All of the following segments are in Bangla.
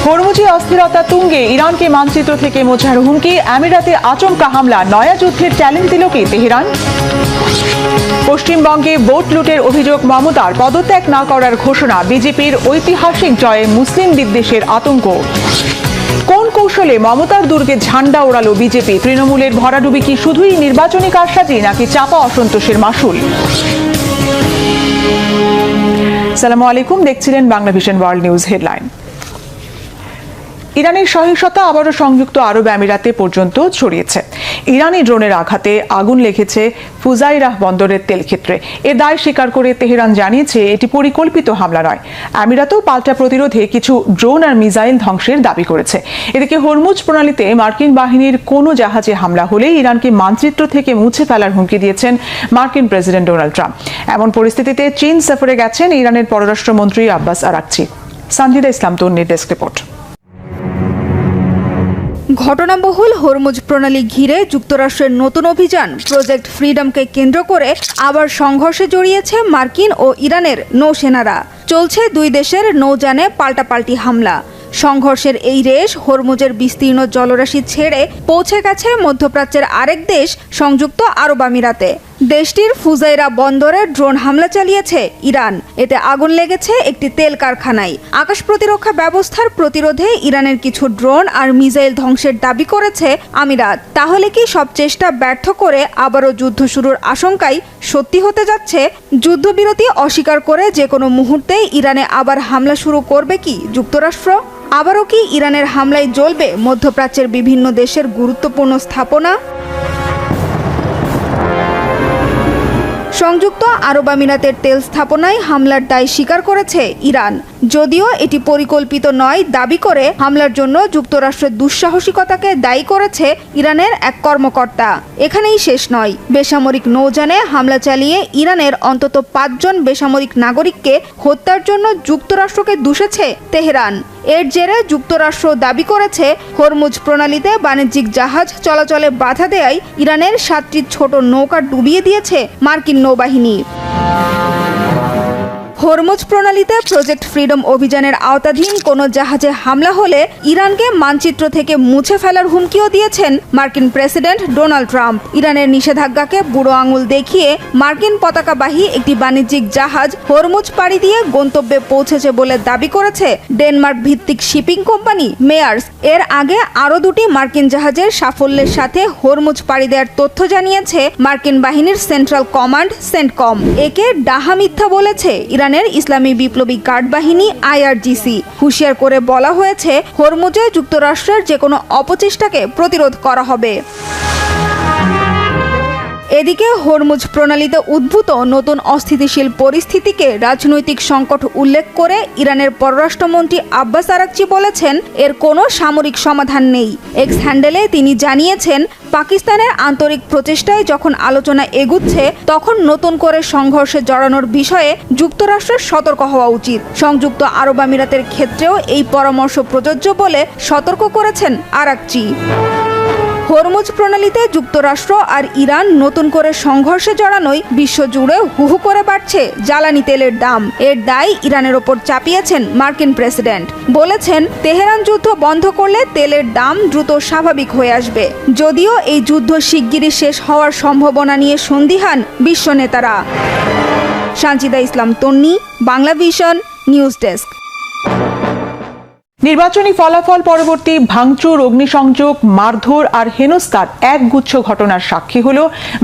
হরমুজে অস্থিরতা তুঙ্গে, ইরানকে মানচিত্র থেকে মোছার হুমকি, আমিরাতে আচমকা হামলা, নয়া যুদ্ধের চ্যালেঞ্জ দিল কি তেহরান? পশ্চিমবঙ্গে ভোট লুটের অভিযোগ মমতার, পদত্যাগ না করার ঘোষণা, বিজেপির ঐতিহাসিক জয়ে মুসলিম বিদ্বেষের আতঙ্ক। কোন কৌশলে মমতার দুর্গে ঝান্ডা ওড়ালো বিজেপি? তৃণমূলের ভরাডুবি কি শুধুই নির্বাচনী কারসাজি নাকি চাপা অসন্তোষের মাসুল? আসসালামু আলাইকুম, দেখছিলেন Bangla vision world news headline. ইরানের সহিংসতা আবারও সংযুক্ত আরব আমিরাতে পর্যন্ত ছড়িয়েছে। ইরানি ড্রোনের আঘাতে আগুন লেগেছে ফুজাইরাহ বন্দরের তেল ক্ষেত্রে। এর দায় স্বীকার করে তেহরান জানিয়েছে এটি পরিকল্পিত হামলা নয়। আমিরাতও পাল্টা প্রতিরোধে কিছু ড্রোন আর মিসাইল ধ্বংসের দাবি করেছে। এদিকে হরমুজ প্রণালীতে মার্কিন বাহিনীর কোনো জাহাজে হামলা হলে ইরানকে মানচিত্র থেকে মুছে ফেলার হুমকি দিয়েছেন মার্কিন প্রেসিডেন্ট ডোনাল্ড ট্রাম্প। এমন পরিস্থিতিতে চীন সফরে গেছেন ইরানের পররাষ্ট্রমন্ত্রী আব্বাস আরাকচি। সানজিদা ইসলাম তন্নির ডেস্ক রিপোর্ট। ঘটনাবহুল হরমুজ প্রণালী ঘিরে যুক্তরাষ্ট্রের নতুন অভিযান প্রজেক্ট ফ্রিডমকে কেন্দ্র করে আবার সংঘর্ষে জড়িয়েছে মার্কিন ও ইরানের নৌসেনারা। চলছে দুই দেশের নৌযানে পাল্টাপাল্টি হামলা। সংঘর্ষের এই রেশ হরমুজের বিস্তীর্ণ জলরাশি ছেড়ে পৌঁছে গেছে মধ্যপ্রাচ্যের আরেক দেশ সংযুক্ত আরব আমিরাতে। দেশটির ফুজাইরা বন্দরে ড্রোন হামলা চালিয়েছে ইরান। এতে আগুন লেগেছে একটি তেল কারখানায়। আকাশ প্রতিরক্ষা ব্যবস্থার প্রতিরোধে ইরানের কিছু ড্রোন আর মিসাইল ধ্বংসের দাবি করেছে আমিরাত। তাহলে কি সব চেষ্টা ব্যর্থ করে আবারও যুদ্ধ শুরুর আশঙ্কাই সত্যি হতে যাচ্ছে? যুদ্ধবিরতি অস্বীকার করে যে কোনো মুহূর্তেই ইরানে আবার হামলা শুরু করবে কি যুক্তরাষ্ট্র? আবারও কি ইরানের হামলায় জ্বলবে মধ্যপ্রাচ্যের বিভিন্ন দেশের গুরুত্বপূর্ণ স্থাপনা? সংযুক্ত আরব আমিরাতের তেল স্থাপনায় হামলার দায় স্বীকার করেছে ইরান। যদিও এটি পরিকল্পিত নয় দাবি করে হামলার জন্য যুক্তরাষ্ট্রের দুঃসাহসিকতাকে দায়ী করেছে ইরানের এক কর্মকর্তা। এখানেই শেষ নয়, বেসামরিক নৌযানে হামলা চালিয়ে ইরানের অন্তত 5 জন বেসামরিক নাগরিককে হত্যার জন্য যুক্তরাষ্ট্রকে দোষেছে তেহরান। এর জেরে যুক্তরাষ্ট্র দাবি করেছে হরমুজ প্রণালীতে বাণিজ্যিক জাহাজ চলাচলে বাধা দেয়ায় ইরানের 7টি ছোট নৌকা ডুবিয়ে দিয়েছে মার্কিন নৌবাহিনী। হরমুজ প্রণালীতে প্রজেক্ট ফ্রিডম অভিযানের আওতাধীন কোনো জাহাজে হামলা হলে ইরানকে মানচিত্র থেকে মুছে ফেলার হুমকিও দিয়েছেন মার্কিন প্রেসিডেন্ট ডোনাল্ড ট্রাম্প। ইরানের নিষেধাজ্ঞাকে বুড়ো আঙুল দেখিয়ে মার্কিন পতাকাবাহী একটি বাণিজ্যিক জাহাজ হরমুজ পাড়ি দিয়ে গন্তব্যে পৌঁছেছে বলে দাবি করেছে ডেনমার্ক ভিত্তিক শিপিং কোম্পানি মেয়ার্স। এর আগে আরও 2টি মার্কিন জাহাজের সাফল্যের সাথে হরমুজ পাড়ি দেওয়ার তথ্য জানিয়েছে মার্কিন বাহিনীর সেন্ট্রাল কমান্ড সেন্টকম। একে ডাহা মিথ্যা বলেছে ইরানের ইসলামী বিপ্লবী গার্ড বাহিনী IRGC। হুঁশিয়ার করে বলা হয়েছে হরমুজে যুক্তরাষ্ট্রের যে কোনো অপচেষ্টাকে প্রতিরোধ করা হবে। এদিকে হরমুজ প্রণালীতে উদ্ভূত নতুন অস্থিতিশীল পরিস্থিতিকে রাজনৈতিক সংকট উল্লেখ করে ইরানের পররাষ্ট্রমন্ত্রী আব্বাস আরাকচি বলেছেন এর কোনো সামরিক সমাধান নেই। এক্স হ্যান্ডেলে তিনি জানিয়েছেন পাকিস্তানের আন্তরিক প্রচেষ্টায় যখন আলোচনা এগুচ্ছে তখন নতুন করে সংঘর্ষে জড়ানোর বিষয়ে যুক্তরাষ্ট্রের সতর্ক হওয়া উচিত। সংযুক্ত আরব আমিরাতের ক্ষেত্রেও এই পরামর্শ প্রযোজ্য বলে সতর্ক করেছেন আরাকচি। হরমুজ প্রণালীতে যুক্তরাষ্ট্র আর ইরান নতুন করে সংঘর্ষে জড়ানোয় বিশ্বজুড়ে হুহু করে বাড়ছে জ্বালানি তেলের দাম। এর দায় ইরানের ওপর চাপিয়েছেন মার্কিন প্রেসিডেন্ট। বলেছেন তেহরান যুদ্ধ বন্ধ করলে তেলের দাম দ্রুত স্বাভাবিক হয়ে আসবে। যদিও এই যুদ্ধ শিগগিরই শেষ হওয়ার সম্ভাবনা নিয়ে সন্দিহান বিশ্ব নেতারা। সানজিদা ইসলাম তন্নি, বাংলা ভিশন নিউজ ডেস্ক। নির্বাচনী ফলাফল পরবর্তী ভাঙচুর, অগ্নিসংযোগ, মারধর আর হেনস্থার একগুচ্ছ ঘটনার সাক্ষী হল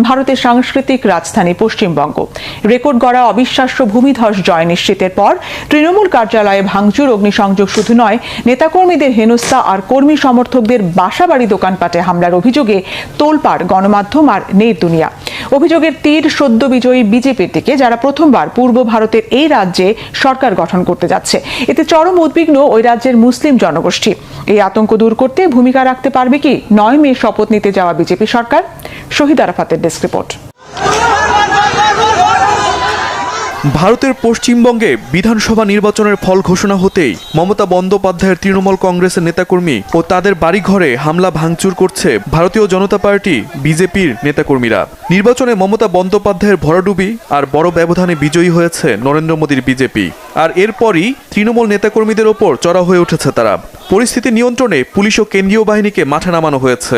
ভারতের সাংস্কৃতিক রাজধানী পশ্চিমবঙ্গ। রেকর্ড গড়া অবিশ্বাস্য ভূমিধস জয় নিশ্চিতের পর তৃণমূল কার্যালয়ে ভাঙচুর, অগ্নিসংযোগ শুধু নয়, নেতাকর্মীদের হেনস্থা আর কর্মী সমর্থকদের বাসাবাড়ি দোকানপাটে হামলার অভিযোগে তোলপাড় গণমাধ্যম আর নেট দুনিয়া। অভিযোগের তীর সদ্য বিজয়ী বিজেপির দিকে, যারা প্রথমবার পূর্ব ভারতের এই রাজ্যে সরকার গঠন করতে যাচ্ছে। এতে চরম উদ্বিগ্ন ওই রাজ্যের মুসলিম জনগোষ্ঠী। এই আতঙ্ক দূর করতে ভূমিকা রাখতে পারবে কি 9 মে শপথ নিতে যাওয়া বিজেপি সরকার? শহীদ আরাফাতের ডেস্ক রিপোর্ট। ভারতের পশ্চিমবঙ্গে বিধানসভা নির্বাচনের ফল ঘোষণা হতেই মমতা বন্দ্যোপাধ্যায়ের তৃণমূল কংগ্রেসের নেতাকর্মী ও তাদের বাড়িঘরে হামলা ভাঙচুর করছে ভারতীয় জনতা পার্টি বিজেপির নেতাকর্মীরা। নির্বাচনে মমতা বন্দ্যোপাধ্যায়ের ভরাডুবি আর বড় ব্যবধানে বিজয়ী হয়েছে নরেন্দ্র মোদীর বিজেপি। আর এরপরই তৃণমূল নেতাকর্মীদের ওপর চড়া হয়ে উঠেছে তারা। পরিস্থিতি নিয়ন্ত্রণে পুলিশ ও কেন্দ্রীয় বাহিনীকে মাঠে নামানো হয়েছে।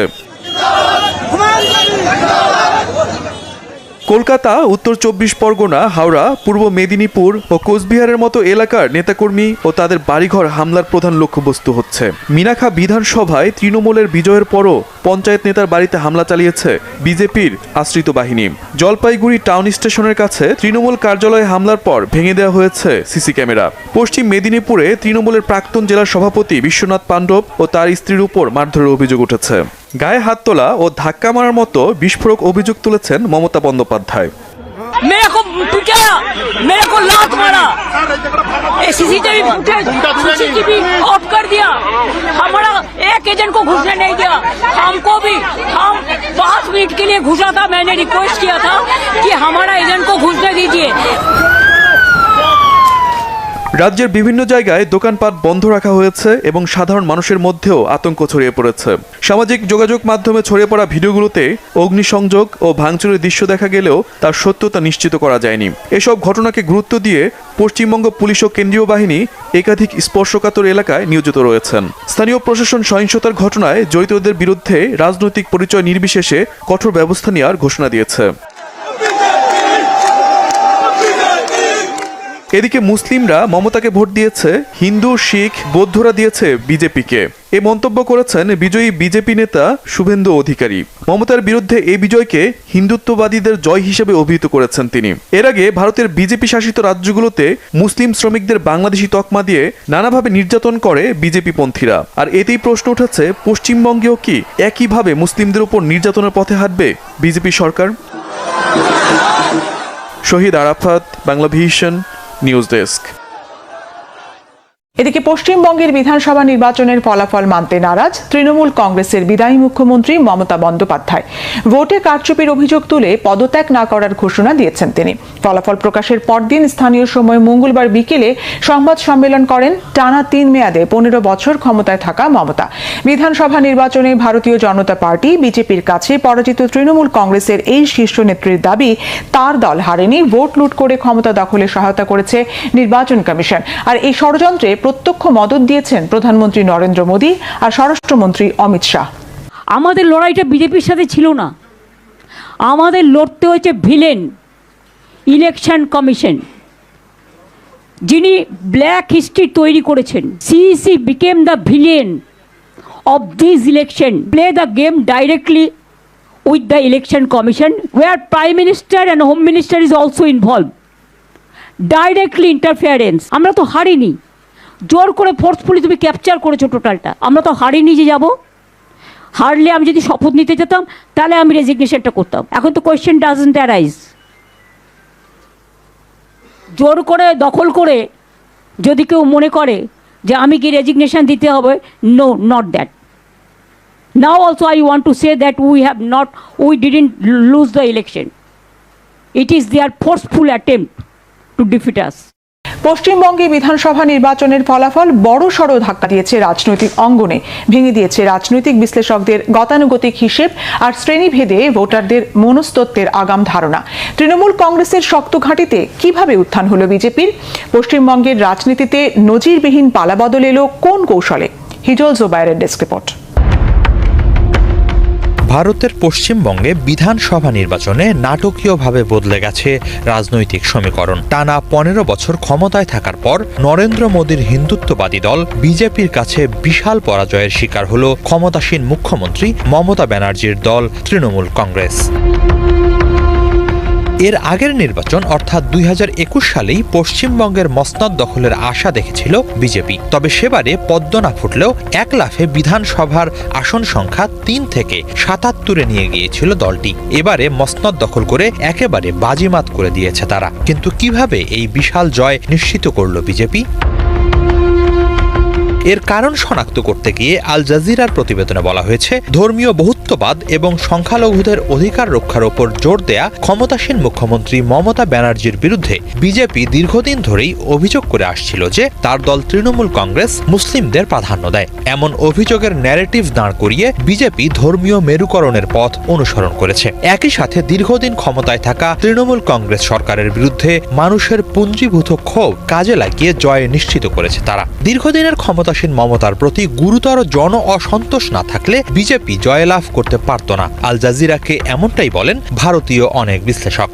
কলকাতা, উত্তর 24 পরগনা, হাওড়া, পূর্ব মেদিনীপুর ও কোচবিহারের মতো এলাকার নেতাকর্মী ও তাদের বাড়িঘর হামলার প্রধান লক্ষ্যবস্তু হচ্ছে। মিনাখা বিধানসভায় তৃণমূলের বিজয়ের পরও পঞ্চায়েত নেতার বাড়িতে হামলা চালিয়েছে বিজেপির আশ্রিত বাহিনী। জলপাইগুড়ি টাউন স্টেশনের কাছে তৃণমূল কার্যালয়ে হামলার পর ভেঙে দেওয়া হয়েছে সিসি ক্যামেরা। পশ্চিম মেদিনীপুরে তৃণমূলের প্রাক্তন জেলা সভাপতি বিশ্বনাথ পাণ্ডব ও তার স্ত্রীর উপর মারধরের অভিযোগ উঠেছে। গায়ে হাত তোলা ও ধাক্কা মারার মতো বিস্ফোরক অভিযোগ তুলেছেন মমতা বন্দ্যোপাধ্যায়। मेरे को पिटाया, मेरे को लात मारा, सीसीटीवी सीसीटीवी ऑफ कर दिया, हमारा एक एजेंट को घुसने नहीं दिया। हमको भी हम 5 मिनट के लिए घुसा था, मैंने रिक्वेस्ट किया था कि हमारा एजेंट को घुसने दीजिए। রাজ্যের বিভিন্ন জায়গায় দোকানপাট বন্ধ রাখা হয়েছে এবং সাধারণ মানুষের মধ্যেও আতঙ্ক ছড়িয়ে পড়েছে। সামাজিক যোগাযোগ মাধ্যমে ছড়িয়ে পড়া ভিডিওগুলোতে অগ্নিসংযোগ ও ভাঙচুরের দৃশ্য দেখা গেলেও তার সত্যতা নিশ্চিত করা যায়নি। এসব ঘটনাকে গুরুত্ব দিয়ে পশ্চিমবঙ্গ পুলিশ ও কেন্দ্রীয় বাহিনী একাধিক স্পর্শকাতর এলাকায় নিয়োজিত রয়েছেন। স্থানীয় প্রশাসন সহিংসতার ঘটনায় জড়িতদের বিরুদ্ধে রাজনৈতিক পরিচয় নির্বিশেষে কঠোর ব্যবস্থা নেওয়ার ঘোষণা দিয়েছে। এদিকে মুসলিমরা মমতাকে ভোট দিয়েছে, হিন্দু, শিখ, বৌদ্ধরা দিয়েছে বিজেপিকে। এ মন্তব্য করেছেন বিজয়ী বিজেপি নেতা শুভেন্দু অধিকারী। মমতার বিরুদ্ধে এই বিজয়কে হিন্দুত্ববাদীদের জয় হিসেবে অভিহিত করেছেন তিনি। এর আগে ভারতের বিজেপি শাসিত রাজ্যগুলোতে মুসলিম শ্রমিকদের বাংলাদেশি তকমা দিয়ে নানাভাবে নির্যাতন করে বিজেপি পন্থীরা। আর এতেই প্রশ্ন উঠেছে, পশ্চিমবঙ্গেও কি একইভাবে মুসলিমদের উপর নির্যাতনের পথে হাঁটবে বিজেপি সরকার? শহীদ আরাফাত, বাংলাভিশন নিউজ ডেস্ক। এদিকে পশ্চিমবঙ্গের বিধানসভা নির্বাচনের ফলাফল মানতে নারাজ তৃণমূল কংগ্রেসের বিদায়ী মুখ্যমন্ত্রী মমতা বন্দ্যোপাধ্যায়। ভোটে কারচুপির অভিযোগ তুলে পদত্যাগ না করার ঘোষণা দিয়েছেন তিনি। ফলাফল প্রকাশের পরদিন স্থানীয় সময় মঙ্গলবার বিকেলে সংবাদ সম্মেলন করেন টানা 3 মেয়াদে 15 বছর ক্ষমতায় থাকা মমতা। বিধানসভা নির্বাচনে ভারতীয় জনতা পার্টি বিজেপির কাছে পরাজিত তৃণমূল কংগ্রেসের এই শীর্ষ নেত্রীর দাবি, তার দল হারেনি, ভোট লুট করে ক্ষমতা দখলে সহায়তা করেছে নির্বাচন কমিশন। আর এই ষড়যন্ত্রে প্রত্যক্ষ মদত দিয়েছেন প্রধানমন্ত্রী নরেন্দ্র মোদী আর স্বরাষ্ট্রমন্ত্রী অমিত শাহ। আমাদের লড়াইটা বিজেপির সাথে ছিল না, আমাদের লড়তে হয়েছে ভিলেন ইলেকশন কমিশন, যিনি ব্ল্যাক হিস্ট্রি তৈরি করেছেন। CEC became the villain of this election, play the game directly with the election commission, where prime minister and home minister is also involve. Directly interference. আমরা তো হারিনি, জোর করে ফোর্সফুলি তুমি ক্যাপচার করেছো টোটালটা। আমরা তো হারিনি যে যাব, হারলে আমি যদি শপথ নিতে যেতাম তাহলে আমি রেজিগনেশনটা করতাম। এখন তো কোয়েশ্চেন ডাজন্ট অ্যারাইজ। জোর করে দখল করে যদি কেউ মনে করে যে আমি কি রেজিগনেশন দিতে হবে, no, not that. Now also I want to say that we didn't lose the election. It is their forceful attempt to defeat us. পশ্চিমবঙ্গে বিধানসভা নির্বাচনের ফলাফল বড়সড় ধাক্কা দিয়েছে রাজনৈতিক অঙ্গনে, ভেঙে দিয়েছে রাজনৈতিক বিশ্লেষকদের গতানুগতিক হিসেব আর শ্রেণীভেদে ভোটারদের মনস্তত্ত্বের আগাম ধারণা। তৃণমূল কংগ্রেসের শক্ত ঘাঁটিতে কিভাবে উত্থান হলো বিজেপির? পশ্চিমবঙ্গের রাজনীতিতে নজিরবিহীন পালাবদল এলো কোন কৌশলে? হিজল জোবায়েরের ডেস্ক রিপোর্ট। ভারতের পশ্চিমবঙ্গে বিধানসভা নির্বাচনে নাটকীয়ভাবে বদলে গেছে রাজনৈতিক সমীকরণ। টানা 15 বছর ক্ষমতায় থাকার পর নরেন্দ্র মোদীর হিন্দুত্ববাদী দল বিজেপির কাছে বিশাল পরাজয়ের শিকার হল ক্ষমতাসীন মুখ্যমন্ত্রী মমতা ব্যানার্জির দল তৃণমূল কংগ্রেস। এর আগের নির্বাচন অর্থাৎ 2021 সালেই পশ্চিমবঙ্গের মসনদ দখলের আশা দেখেছিল বিজেপি। তবে সেবারে পদ্ম না ফুটলেও এক লাফে বিধানসভার আসন সংখ্যা 3 থেকে 77-এ নিয়ে গিয়েছিল দলটি। এবারে মসনদ দখল করে একেবারে বাজিমাত করে দিয়েছে তারা। কিন্তু কিভাবে এই বিশাল জয় নিশ্চিত করল বিজেপি? এর কারণ শনাক্ত করতে গিয়ে আল জাজিরার প্রতিবেদনে বলা হয়েছে, ধর্মীয় বহুত্ব হিন্দুত্ববাদ এবং সংখ্যালঘুদের অধিকার রক্ষার ওপর জোর দেয়া ক্ষমতাসীন মুখ্যমন্ত্রী মমতা ব্যানার্জির বিরুদ্ধে বিজেপি দীর্ঘদিন ধরেই অভিযোগ করে আসছিল যে তার দল তৃণমূল কংগ্রেস মুসলিমদের প্রাধান্য দেয়। এমন অভিযোগের ন্যারেটিভ দাঁড় করিয়ে বিজেপি ধর্মীয় মেরুকরণের পথ অনুসরণ করেছে। একই সাথে দীর্ঘদিন ক্ষমতায় থাকা তৃণমূল কংগ্রেস সরকারের বিরুদ্ধে মানুষের পুঞ্জীভূত ক্ষোভ কাজে লাগিয়ে জয় নিশ্চিত করেছে তারা। দীর্ঘদিনের ক্ষমতাসীন মমতার প্রতি গুরুতর জন অসন্তোষ না থাকলে বিজেপি জয়লাভ করতে পারত না। আল জাজিরাকে এমনটাই বলেন ভারতীয় অনেক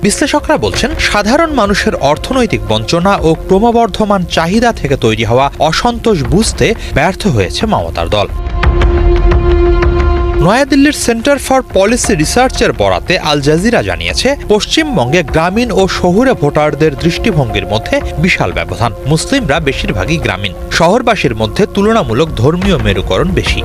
বিশ্লেষকরা বলছেন, সাধারণ মানুষের অর্থনৈতিক বঞ্চনা ও ক্রমবর্ধমান চাহিদা থেকে তৈরি হওয়া অসন্তোষ বুঝতে ব্যর্থ হয়েছে মমতার দল। নয়াদিল্লির সেন্টার ফর পলিসি রিসার্চের বরাতে আল জাজিরা জানিয়েছে, পশ্চিমবঙ্গে গ্রামীণ ও শহুরে ভোটারদের দৃষ্টিভঙ্গির মধ্যে বিশাল ব্যবধান। মুসলিমরা বেশিরভাগই গ্রামীণ, শহরবাসীর মধ্যে তুলনামূলক ধর্মীয় মেরুকরণ বেশি।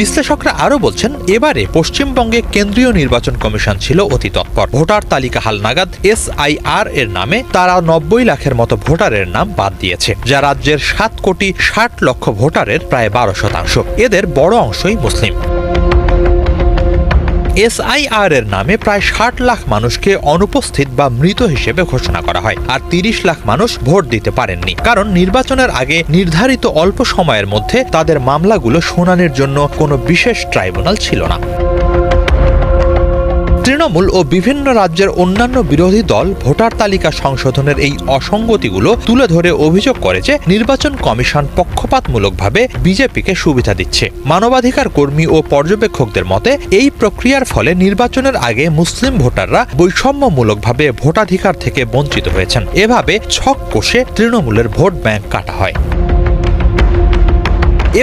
বিশ্লেষকরা আরও বলছেন, এবারে পশ্চিমবঙ্গে কেন্দ্রীয় নির্বাচন কমিশন ছিল অতি তৎপর। ভোটার তালিকা হালনাগাদ SIR এর নামে তারা 90 লাখের মতো ভোটারের নাম বাদ দিয়েছে, যা রাজ্যের 7,60,00,000 ভোটারের প্রায় 12%। এদের বড় অংশই মুসলিম। SIR এর নামে প্রায় 60 লাখ মানুষকে অনুপস্থিত বা মৃত হিসেবে ঘোষণা করা হয়, আর 30 লাখ মানুষ ভোট দিতে পারেননি, কারণ নির্বাচনের আগে নির্ধারিত অল্প সময়ের মধ্যে তাদের মামলাগুলো শুনানির জন্য কোনো বিশেষ ট্রাইব্যুনাল ছিল না। তৃণমূল ও বিভিন্ন রাজ্যের অন্যান্য বিরোধী দল ভোটার তালিকা সংশোধনের এই অসঙ্গতিগুলো তুলে ধরে অভিযোগ করে যে নির্বাচন কমিশন পক্ষপাতমূলকভাবে বিজেপিকে সুবিধা দিচ্ছে। মানবাধিকার কর্মী ও পর্যবেক্ষকদের মতে, এই প্রক্রিয়ার ফলে নির্বাচনের আগে মুসলিম ভোটাররা বৈষম্যমূলকভাবে ভোটাধিকার থেকে বঞ্চিত হয়েছেন। এভাবে ছক কষে তৃণমূলের ভোট ব্যাংক কাটা হয়।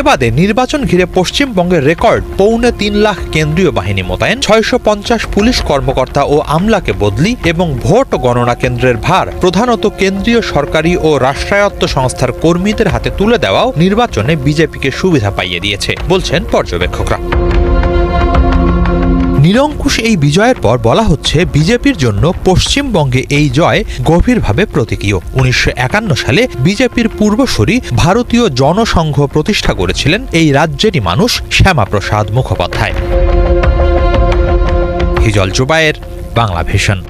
এবারে নির্বাচন ঘিরে পশ্চিমবঙ্গের রেকর্ড 3.25 লাখ কেন্দ্রীয় বাহিনী মোতায়েন, 650 পুলিশ কর্মকর্তা ও আমলাকে বদলি এবং ভোট গণনা কেন্দ্রের ভার প্রধানত কেন্দ্রীয় সরকারি ও রাষ্ট্রায়ত্ত সংস্থার কর্মীদের হাতে তুলে দেওয়াও নির্বাচনে বিজেপিকে সুবিধা পাইয়ে দিয়েছে বলছেন পর্যবেক্ষকরা। নিরঙ্কুশ এই বিজয়ের পর বলা হচ্ছে, বিজেপির জন্য পশ্চিমবঙ্গে এই জয় গভীরভাবে প্রতীকীয়। 1951 সালে বিজেপির পূর্বসূরি ভারতীয় জনসংঘ প্রতিষ্ঠা করেছিলেন এই রাজ্যেরই মানুষ শ্যামাপ্রসাদ মুখোপাধ্যায়। হিজল জুবায়ের, বাংলা ভিশন।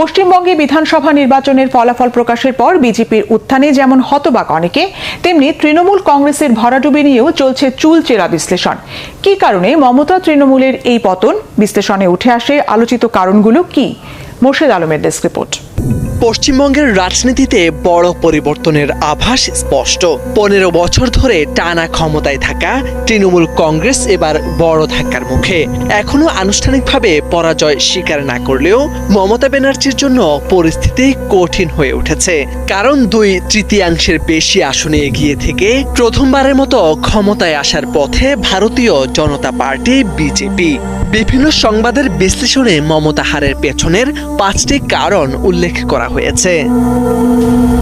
পশ্চিমবঙ্গে বিধানসভা নির্বাচনের ফলাফল প্রকাশের পর বিজেপির উত্থানে যেমন হতবাক অনেকে, তেমনি তৃণমূল কংগ্রেসের ভরাডুবি নিয়েও চলছে চুলচেরা বিশ্লেষণ। কী কারণে মমতা তৃণমূলের এই পতন? বিশ্লেষণে উঠে আসে আলোচিত কারণগুলো কি? মোর্শেদ আলমের ডেস্ক রিপোর্ট। পশ্চিমবঙ্গের রাজনীতিতে বড় পরিবর্তনের আভাস স্পষ্ট। 15 বছর ধরে টানা ক্ষমতায় থাকা তৃণমূল কংগ্রেস এবার বড় ধাক্কার মুখে। এখনো আনুষ্ঠানিকভাবে পরাজয় স্বীকার না করলেও মমতা ব্যানার্জির জন্য পরিস্থিতি কঠিন হয়ে উঠেছে, কারণ 2/3 বেশি আসনে এগিয়ে থেকে প্রথমবারের মতো ক্ষমতায় আসার পথে ভারতীয় জনতা পার্টি বিজেপি। বিভিন্ন সংবাদের বিশ্লেষণে মমতা হারের পেছনের 5টি কারণ উল্লেখ করা হয়েছে।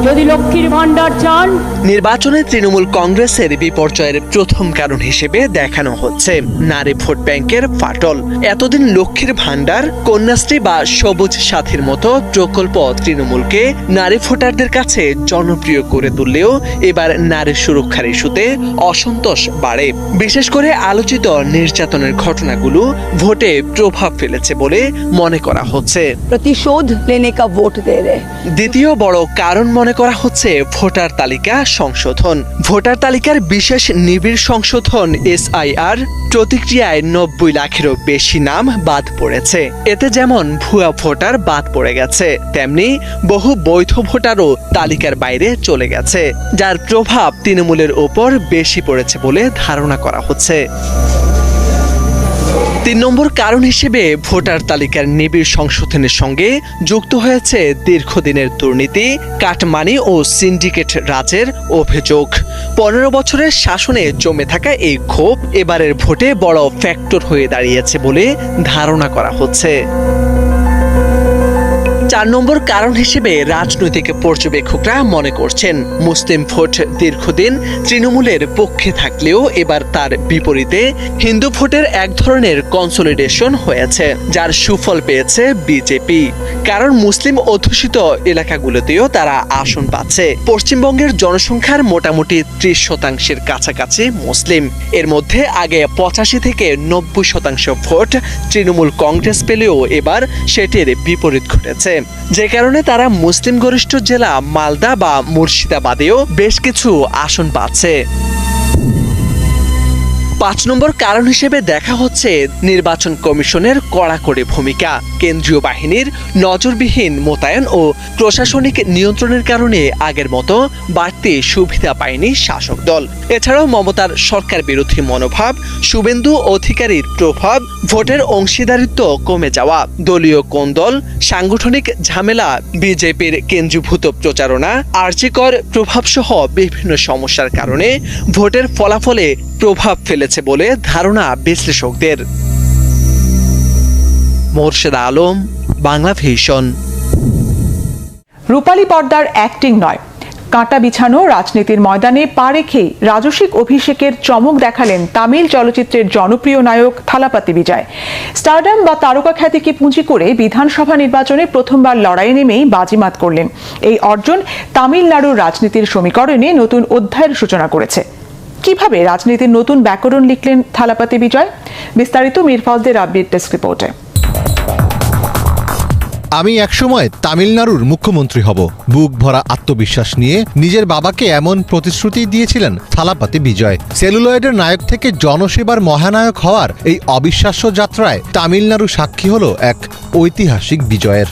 যদি লক্ষ্মীর ভান্ডার চান, নির্বাচনে তৃণমূল কংগ্রেসের বিপর্যয়ের প্রথম কারণ হিসেবে দেখানো হচ্ছে নারী ভোট ব্যাংকের ফাটল। এতদিন লক্ষ্মীর ভান্ডার, কন্যাশ্রী বা সবুজ সাথীর মতো প্রকল্প তৃণমূলকে নারী ভোটারদের কাছে জনপ্রিয় করে তুললেও এবার নারী সুরক্ষার ইস্যুতে অসন্তোষ বাড়ে। বিশেষ করে আলোচিত নির্যাতনের ঘটনাগুলো ভোটে প্রভাব ফেলেছে বলে মনে করা হচ্ছে। प्रतिशोध लेने का वोट दे रहे। দ্বিতীয় বড় কারণ মনে করা হচ্ছে ভোটার তালিকা সংশোধন। ভোটার তালিকার বিশেষ নিবিড় সংশোধন SIR প্রতিক্রিয়ায় 90 লাখেরও বেশি নাম বাদ পড়েছে। এতে যেমন ভুয়া ভোটার বাদ পড়ে গেছে, তেমনি বহু বৈধ ভোটারও তালিকার বাইরে চলে গেছে, যার প্রভাব তৃণমূলের ওপর বেশি পড়েছে বলে ধারণা করা হচ্ছে। 3 নম্বর কারণ হিসেবে ভোটার তালিকার নিবিড় সংশোধনের সঙ্গে যুক্ত হয়েছে দীর্ঘদিনের দুর্নীতি, কাটমানি ও সিন্ডিকেট রাজের অভিযোগ। 15 বছরের শাসনে জমে থাকা এই ক্ষোভ এবারের ভোটে বড় ফ্যাক্টর হয়ে দাঁড়িয়েছে বলে ধারণা করা হচ্ছে। 4 নম্বর কারণ হিসেবে রাজনৈতিক পর্যবেক্ষকরা মনে করছেন মুসলিম ভোট দীর্ঘদিন তৃণমূলের পক্ষে থাকলেও এবার তার বিপরীতে হিন্দু ভোটের এক ধরনের কনসলিডেশন হয়েছে, যার সুফল পেয়েছে বিজেপি। কারণ মুসলিম অধ্যুষিত এলাকাগুলোতেও তারা আসন পাচ্ছে। পশ্চিমবঙ্গের জনসংখ্যার মোটামুটি 30% কাছাকাছি মুসলিম। এর মধ্যে আগে 85 থেকে 90% ভোট তৃণমূল কংগ্রেস পেলেও এবার সেটির বিপরীত ঘটেছে, যে কারণে তারা মুসলিম গরিষ্ঠ জেলা মালদা বা মুর্শিদাবাদেও বেশ কিছু আসন পাচ্ছে। 5 নম্বর কারণ হিসেবে দেখা হচ্ছে নির্বাচন কমিশনের কড়াকড়ি ভূমিকা। কেন্দ্রীয় বাহিনীর নজরবিহীন মোতায়েন ও প্রশাসনিক নিয়ন্ত্রণের কারণে আগের মতো বাড়তি সুবিধা পায়নি শাসক দল। এছাড়াও মমতার সরকার বিরোধী মনোভাব, শুভেন্দু অধিকারীর প্রভাব, ভোটের অংশীদারিত্ব কমে যাওয়া, দলীয় কোন্দল, সাংগঠনিক ঝামেলা, বিজেপির কেন্দ্রীভূত প্রচারণা, আর্যিকর প্রভাবসহ বিভিন্ন সমস্যার কারণে ভোটের ফলাফলে প্রভাব ফেলেছে বলে ধারণা বিশ্লেষকদের। মোর্শেদ আলম, বাংলা ভিশন। রূপালী পর্দার অ্যাক্টিং নয়, কাঁটা বিছানো রাজনীতির ময়দানে পা রেখেই রাজসিক অভিষেকের চমক দেখালেন তামিল চলচ্চিত্রের জনপ্রিয় নায়ক থালাপাতি বিজয়। স্টারডাম বা তারকা খ্যাতিকে পুঁজি করে বিধানসভা নির্বাচনে প্রথমবার লড়াইয়ে নেমেই বাজিমাত করলেন। এই অর্জন তামিলনাড়ুর রাজনীতির সমীকরণে নতুন অধ্যায়ের সূচনা করেছে। কিভাবে রাজনীতির নতুন ব্যাকরণ লিখলেন থালাপাতি বিজয়? বিস্তারিত মীর ফজলে রাব্বির ডেস্ক রিপোর্টে। আমি একসময় তামিলনাড়ুর মুখ্যমন্ত্রী হব, বুক ভরা আত্মবিশ্বাস নিয়ে নিজের বাবাকে এমন প্রতিশ্রুতি দিয়েছিলেন থালাপাতি বিজয়। সেলুলয়েডের নায়ক থেকে জনসেবার মহানায়ক হওয়ার এই অবিশ্বাস্য যাত্রায় তামিলনাড়ু সাক্ষী হল এক ঐতিহাসিক বিজয়ের।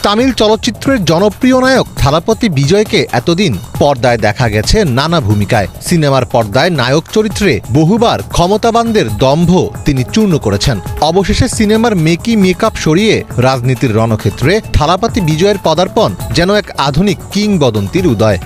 তামিল চলচ্চিত্রের জনপ্রিয় নায়ক থালাপতি বিজয়কে এতদিন পর্দায় দেখা গেছে নানা ভূমিকায়। সিনেমার পর্দায় নায়ক চরিত্রে বহুবার ক্ষমতাবানদের দম্ভ তিনি চূর্ণ করেছেন। অবশেষে সিনেমার মেকআপ সরিয়ে রাজনীতির রণক্ষেত্রে থালাপতি বিজয়ের পদার্পণ যেন এক আধুনিক কিংবদন্তির উদয়।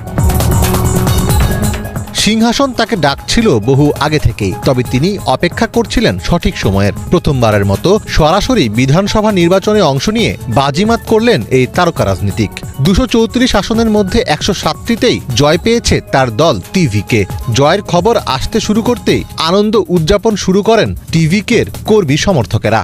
সিংহাসন তাকে ডাকছিল বহু আগে থেকেই, তবে তিনি অপেক্ষা করছিলেন সঠিক সময়ের। প্রথমবারের মতো সরাসরি বিধানসভা নির্বাচনে অংশ নিয়ে বাজিমাত করলেন এই তারকা রাজনীতিক। 234 আসনের মধ্যে 107টিতেই জয় পেয়েছে তার দল টিভিকে। জয়ের খবর আসতে শুরু করতেই আনন্দ উদযাপন শুরু করেন টিভিকের কর্মী সমর্থকেরা।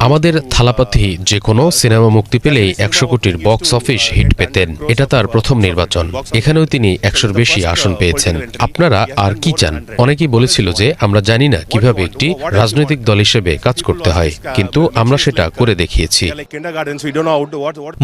আমাদের থালাপাতি যে কোনো সিনেমা মুক্তি পেলেই 100 কোটির বক্স অফিস হিট পেতেন। এটা তার প্রথম নির্বাচন, এখানেও তিনি 100-র বেশি আসন পেয়েছেন। আপনারা আর কি চান? অনেকেই বলেছিল যে আমরা জানি না কিভাবে একটি রাজনৈতিক দল হিসেবে কাজ করতে হয়, কিন্তু আমরা সেটা করে দেখিয়েছি।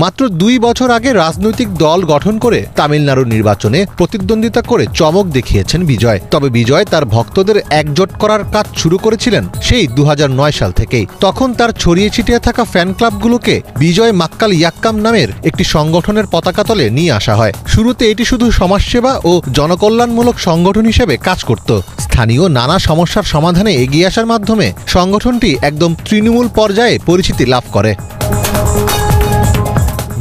মাত্র 2 বছর আগে রাজনৈতিক দল গঠন করে তামিলনাড়ুর নির্বাচনে প্রতিদ্বন্দ্বিতা করে চমক দেখিয়েছেন বিজয়। তবে বিজয় তার ভক্তদের একজোট করার কাজ শুরু করেছিলেন সেই 2009 সাল থেকেই। তখন তার ছড়িয়ে ছিটিয়ে থাকা ফ্যান ক্লাবগুলোকে বিজয় মাক্কাল ইয়াক্কাম নামের একটি সংগঠনের পতাকা তলে নিয়ে আসা হয়। শুরুতে এটি শুধু সমাজসেবা ও জনকল্যাণমূলক সংগঠন হিসেবে কাজ করত। স্থানীয় নানা সমস্যার সমাধানে এগিয়ে আসার মাধ্যমে সংগঠনটি একদম তৃণমূল পর্যায়ে পরিচিতি লাভ করে।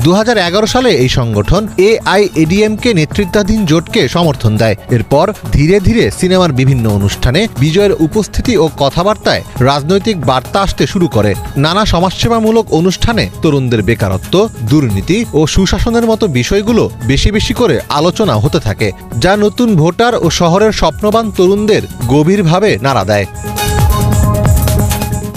2011 সালে এই সংগঠন AIADMK নেতৃত্বাধীন জোটকে সমর্থন দেয়। এরপর ধীরে ধীরে সিনেমার বিভিন্ন অনুষ্ঠানে বিজয়ের উপস্থিতি ও কথাবার্তায় রাজনৈতিক বার্তা আসতে শুরু করে। নানা সমাজসেবামূলক অনুষ্ঠানে তরুণদের বেকারত্ব, দুর্নীতি ও সুশাসনের মতো বিষয়গুলো বেশি বেশি করে আলোচনা হতে থাকে, যা নতুন ভোটার ও শহরের স্বপ্নবান তরুণদের গভীরভাবে নাড়া দেয়।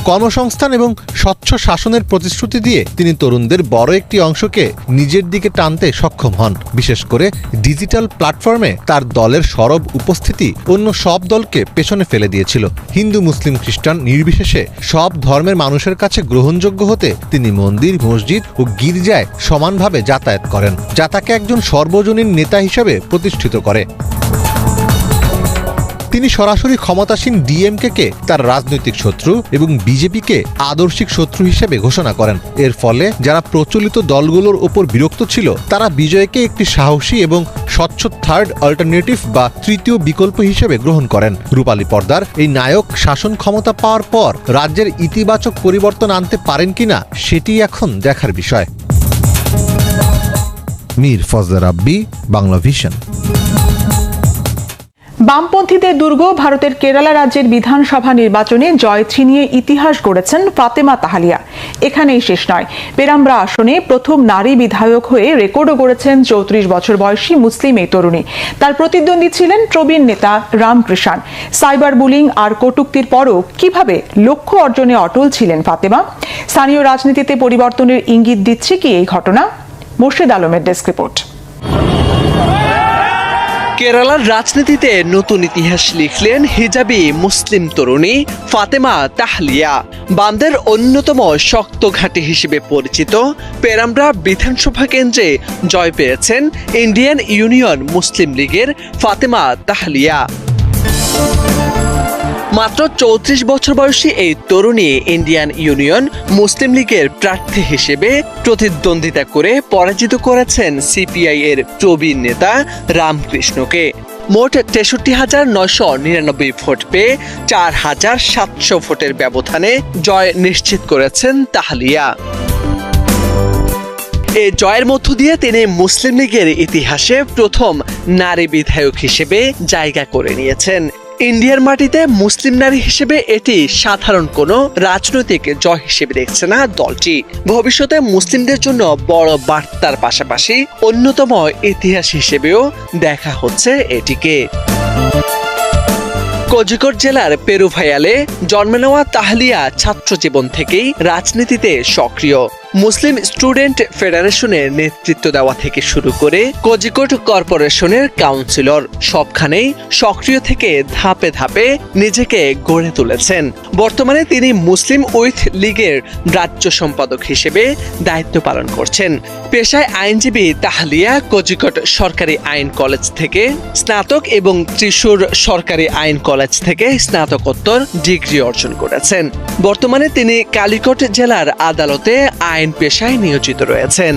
কর্মসংস্থান এবং স্বচ্ছ শাসনের প্রতিশ্রুতি দিয়ে তিনি তরুণদের বড় একটি অংশকে নিজের দিকে টানতে সক্ষম হন। বিশেষ করে ডিজিটাল প্ল্যাটফর্মে তার দলের সরব উপস্থিতি অন্য সব দলকে পেছনে ফেলে দিয়েছিল। হিন্দু, মুসলিম, খ্রিস্টান নির্বিশেষে সব ধর্মের মানুষের কাছে গ্রহণযোগ্য হতে তিনি মন্দির, মসজিদ ও গির্জায় সমানভাবে যাতায়াত করেন, যা তাকে একজন সর্বজনীন নেতা হিসেবে প্রতিষ্ঠিত করে। তিনি সরাসরি ক্ষমতাসীন ডিএমকে তার রাজনৈতিক শত্রু এবং বিজেপিকে আদর্শিক শত্রু হিসেবে ঘোষণা করেন। এর ফলে যারা প্রচলিত দলগুলোর ওপর বিরক্ত ছিল, তারা বিজয়কে একটি সাহসী এবং স্বচ্ছ থার্ড অল্টারনেটিভ বা তৃতীয় বিকল্প হিসেবে গ্রহণ করেন। রূপালী পর্দার এই নায়ক শাসন ক্ষমতা পাওয়ার পর রাজ্যের ইতিবাচক পরিবর্তন আনতে পারেন কিনা সেটি এখন দেখার বিষয়। মীর ফজলে রাব্বি, বাংলা ভিশন। বামপন্থীদের দুর্গ ভারতের কেরালা রাজ্যের বিধানসভা নির্বাচনে জয় ছিনিয়ে ইতিহাস গড়েছেন ফাতেমা তাহালিয়া। এখানেই শেষ নয়, পেরাম্ব্রা আসনে প্রথম নারী বিধায়ক হয়ে রেকর্ডও গড়েছেন 34 বছর বয়সী মুসলিম এই তরুণী। তার প্রতিদ্বন্দ্বী ছিলেন প্রবীণ নেতা রামকৃষ্ণ। সাইবার বুলিং আর কটূক্তির পরও কিভাবে লক্ষ্য অর্জনে অটল ছিলেন ফাতেমা? স্থানীয় রাজনীতিতে পরিবর্তনের ইঙ্গিত দিচ্ছে কি এই ঘটনা? মোর্শেদ আলমের ডেস্ক রিপোর্ট। কেরালার রাজনীতিতে নতুন ইতিহাস লিখলেন হিজাবি মুসলিম তরুণী ফাতেমা তাহলিয়া। বামদের অন্যতম শক্ত ঘাঁটি হিসেবে পরিচিত পেরাম্ব্রা বিধানসভা কেন্দ্রে জয় পেয়েছেন ইন্ডিয়ান ইউনিয়ন মুসলিম লীগের ফাতেমা তাহলিয়া। মাত্র 34 বছর বয়সী এই তরুণী ইন্ডিয়ান ইউনিয়ন মুসলিম লীগের প্রার্থী হিসেবে প্রতিদ্বন্দ্বিতা করে পরাজিত করেছেন সিপিআই এর প্রবীণ নেতা রামকৃষ্ণকে। মোট 63,999 ভোট পেয়ে 4,700 ভোটের ব্যবধানে জয় নিশ্চিত করেছেন তাহলিয়া। এই জয়ের মধ্য দিয়ে তিনি মুসলিম লীগের ইতিহাসে প্রথম নারী বিধায়ক হিসেবে জায়গা করে নিয়েছেন। ইন্ডিয়ার মাটিতে মুসলিম নারী হিসেবে এটি সাধারণ কোনো রাজনৈতিক জয় হিসেবে দেখছে না দলটি। ভবিষ্যতে মুসলিমদের জন্য বড় বার্তার পাশাপাশি অন্যতম ইতিহাস হিসেবেও দেখা হচ্ছে এটিকে। কোজিকোড জেলার পেরুভায়ালে জন্ম নেওয়া তাহলিয়া ছাত্র জীবন থেকেই রাজনীতিতে সক্রিয়। মুসলিম স্টুডেন্ট ফেডারেশনের নেতৃত্ব দেওয়া থেকে শুরু করে কোজিকোড কর্পোরেশনের কাউন্সিলর, সবখানেই সক্রিয় থেকে ধাপে ধাপে নিজেকে গড়ে তুলেছেন। বর্তমানে তিনি মুসলিম উইথ লীগের রাজ্য সম্পাদক হিসেবে দায়িত্ব পালন করছেন। পেশায় আইনজীবী তাহলিয়া কোজিকোড সরকারি আইন কলেজ থেকে স্নাতক এবং ত্রিশূর সরকারি আইন কলেজ থেকে স্নাতকোত্তর ডিগ্রি অর্জন করেছেন। বর্তমানে তিনি কালিকট জেলার আদালতে আইন পেশায় নিয়োজিত রয়েছেন।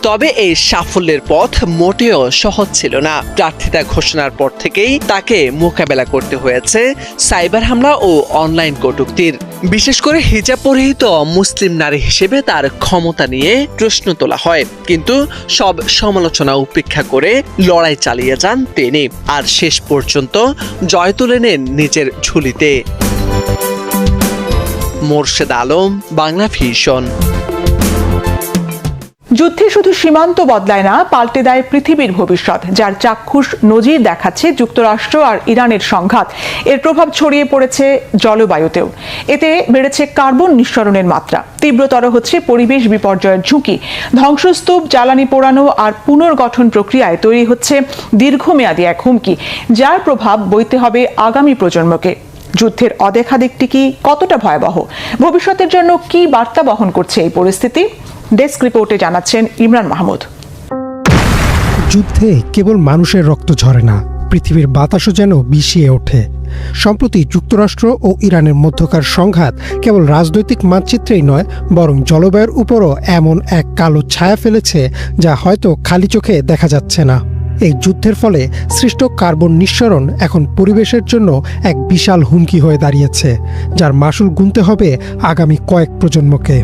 তবে এই সাফল্যের পথ মোটেও সহজ ছিল না। প্রার্থিতা ঘোষণার পর থেকেই তাকে মোকাবেলা করতে হয়েছে সাইবার হামলা ও অনলাইন কটূক্তির। বিশেষ করে হিজাব পরিহিত মুসলিম নারী হিসেবে তার ক্ষমতা নিয়ে প্রশ্ন তোলা হয়, কিন্তু সব সমালোচনা উপেক্ষা করে লড়াই চালিয়ে যান তিনি, আর শেষ পর্যন্ত জয় তুলে নেন নিজের ঝুলিতে। মোর্শেদ আলম, বাংলা ভিশন। যুদ্ধে শুধু সীমান্ত বদলায় না, পাল্টে দেয় পৃথিবীর ভবিষ্যৎ, যার চাক্ষুষ নজির দেখাচ্ছে যুক্তরাষ্ট্র আর ইরানের সংঘাত। এর প্রভাব ছড়িয়ে পড়েছে জলবায়ুতেও। এতে বেড়েছে কার্বন নিঃসরণের মাত্রা, তীব্রতর হচ্ছে পরিবেশ বিপর্যয়ের ঝুঁকি, ধ্বংসস্তূপ, জ্বালানি পোড়ানো আর পুনর্গঠন প্রক্রিয়ায় তৈরি হচ্ছে দীর্ঘমেয়াদী এক হুমকি, যার প্রভাব বইতে হবে আগামী প্রজন্মকে। যুদ্ধের অদেখা দিকটি কি কতটা ভয়াবহ? ভবিষ্যতের জন্য কি বার্তা বহন করছে এই পরিস্থিতি? ডেস্ক রিপোর্টে জানাচ্ছেন ইমরান মাহমুদ। যুদ্ধে কেবল মানুষের রক্ত ঝরে না, পৃথিবীর বাতাসও যেন বিষিয়ে ওঠে। সম্প্রতি যুক্তরাষ্ট্র ও ইরানের মধ্যকার সংঘাত কেবল রাজনৈতিক মানচিত্রেই নয়, বরং জলবায়ুর উপরও এমন এক কালো ছায়া ফেলেছে যা হয়তো খালি চোখে দেখা যাচ্ছে না। এই যুদ্ধের ফলে সৃষ্ট কার্বন নিঃসরণ এখন পরিবেশের জন্য এক বিশাল হুমকি হয়ে দাঁড়িয়েছে, যার মাসুল গুনতে হবে আগামী কয়েক প্রজন্মকে।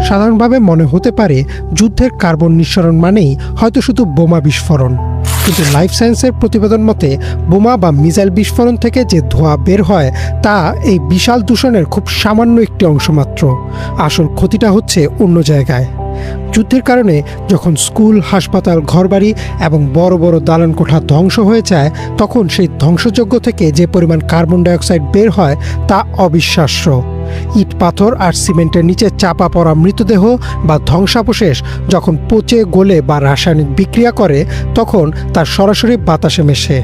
সাধারণভাবে মনে হতে পারে যুদ্ধের কার্বন নিঃসরণ মানেই হয়তো শুধু বোমা বিস্ফোরণ, কিন্তু লাইফ সায়েন্সের প্রতিবেদন মতে বোমা বা মিসাইল বিস্ফোরণ থেকে যে ধোঁয়া বের হয় তা এই বিশাল দূষণের খুব সামান্য একটি অংশ মাত্র। আসল ক্ষতিটা হচ্ছে অন্য জায়গায়। যুদ্ধের কারণে যখন স্কুল, হাসপাতাল, ঘরবাড়ি এবং বড় বড় দালান কোঠা ধ্বংস হয়ে যায়, তখন সেই ধ্বংসযজ্ঞ থেকে যে পরিমাণ কার্বন ডাইঅক্সাইড বের হয় তা অবিশ্বাস্য। ইট, পাথর আর সিমেন্টের নিচে চাপা পড়া মৃতদেহ বা ধ্বংসাবশেষ যখন পচে, গলে বা রাসায়নিক বিক্রিয়া করে, তখন তার সরাসরি বাতাসে মেশে।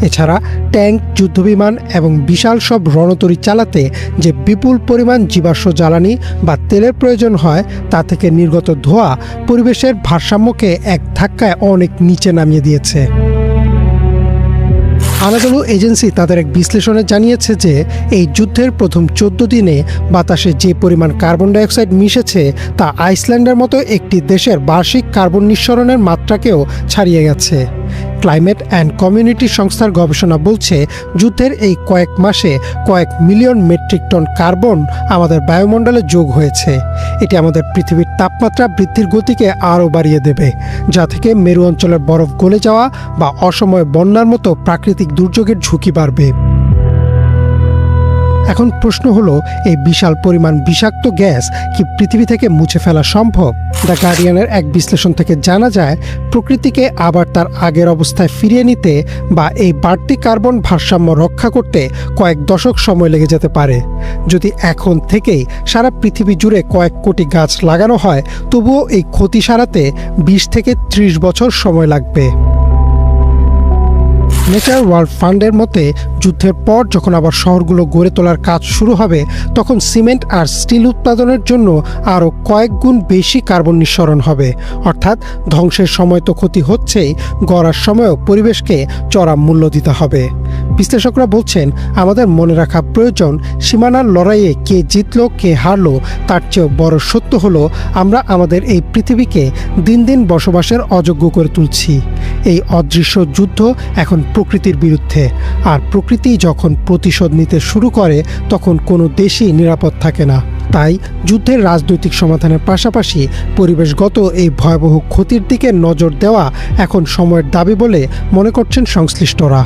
এছাড়া ট্যাঙ্ক, যুদ্ধবিমান এবং বিশাল সব রণতরী চালাতে যে বিপুল পরিমাণ জীবাশ্ম জ্বালানি বা তেলের প্রয়োজন হয়, তা থেকে নির্গত ধোঁয়া পরিবেশের ভারসাম্যকে এক ধাক্কায় অনেক নিচে নামিয়ে দিয়েছে। আনাদোলু এজেন্সি তাদের এক বিশ্লেষণে জানিয়েছে যে এই যুদ্ধের প্রথম 14 দিনে বাতাসে যে পরিমাণ কার্বন ডাইঅক্সাইড মিশেছে তা আইসল্যান্ডের মতো একটি দেশের বার্ষিক কার্বন নিঃসরণের মাত্রাকেও ছাড়িয়ে গেছে। ক্লাইমেট অ্যান্ড কমিউনিটি সংস্থার গবেষণা বলছে যুদ্ধের এই কয়েক মাসে কয়েক মিলিয়ন মেট্রিক টন কার্বন আমাদের বায়ুমণ্ডলে যোগ হয়েছে। এটি আমাদের পৃথিবীর তাপমাত্রা বৃদ্ধির গতিকে আরও বাড়িয়ে দেবে, যা থেকে মেরু অঞ্চলের বরফ গলে যাওয়া বা অসময়ে বন্যার মতো প্রাকৃতিক দুর্যোগের ঝুঁকি বাড়বে। এখন প্রশ্ন হলো, এই বিশাল পরিমাণ বিষাক্ত গ্যাস কি পৃথিবী থেকে মুছে ফেলা সম্ভব? দ্য গার্ডিয়ানের এক বিশ্লেষণ থেকে জানা যায়, প্রকৃতিকে আবার তার আগের অবস্থায় ফিরিয়ে নিতে বা এই বাড়তি কার্বন ভারসাম্য রক্ষা করতে কয়েক দশক সময় লেগে যেতে পারে। যদি এখন থেকেই সারা পৃথিবী জুড়ে কয়েক কোটি গাছ লাগানো হয়, তবুও এই ক্ষতি সারাতে 20 থেকে 30 বছর সময় লাগবে। নেচার ওয়ার্ল্ড ফান্ডের মতে, যুদ্ধের পর যখন আবার শহরগুলো গড়ে তোলার কাজ শুরু হবে, তখন সিমেন্ট আর স্টিল উৎপাদনের জন্য আরও কয়েক গুণ বেশি কার্বন নিঃসরণ হবে। অর্থাৎ ধ্বংসের সময় তো ক্ষতি হচ্ছেই, গড়ার সময়ও পরিবেশকে চড়া মূল্য দিতে হবে। বিশ্লেষকরা বলছেন, আমাদের মনে রাখা প্রয়োজন, সীমানার লড়াইয়ে কে জিতলো কে হারলো তার চেয়েও বড় সত্য হলো, আমরা আমাদের এই পৃথিবীকে দিন দিন বসবাসের অযোগ্য করে তুলছি। এই অদৃশ্য যুদ্ধ এখন প্রকৃতির বিরুদ্ধে, আর প্রকৃতি যখন প্রতিশোধ নিতে শুরু করে তখন কোনো দেশই নিরাপদ থাকে না। তাই যুদ্ধের রাজনৈতিক সমাধানের পাশাপাশি পরিবেশগত এই ভয়াবহ ক্ষতির দিকে নজর দেওয়া এখন সময়ের দাবি বলে মনে করছেন সংশ্লিষ্টরা।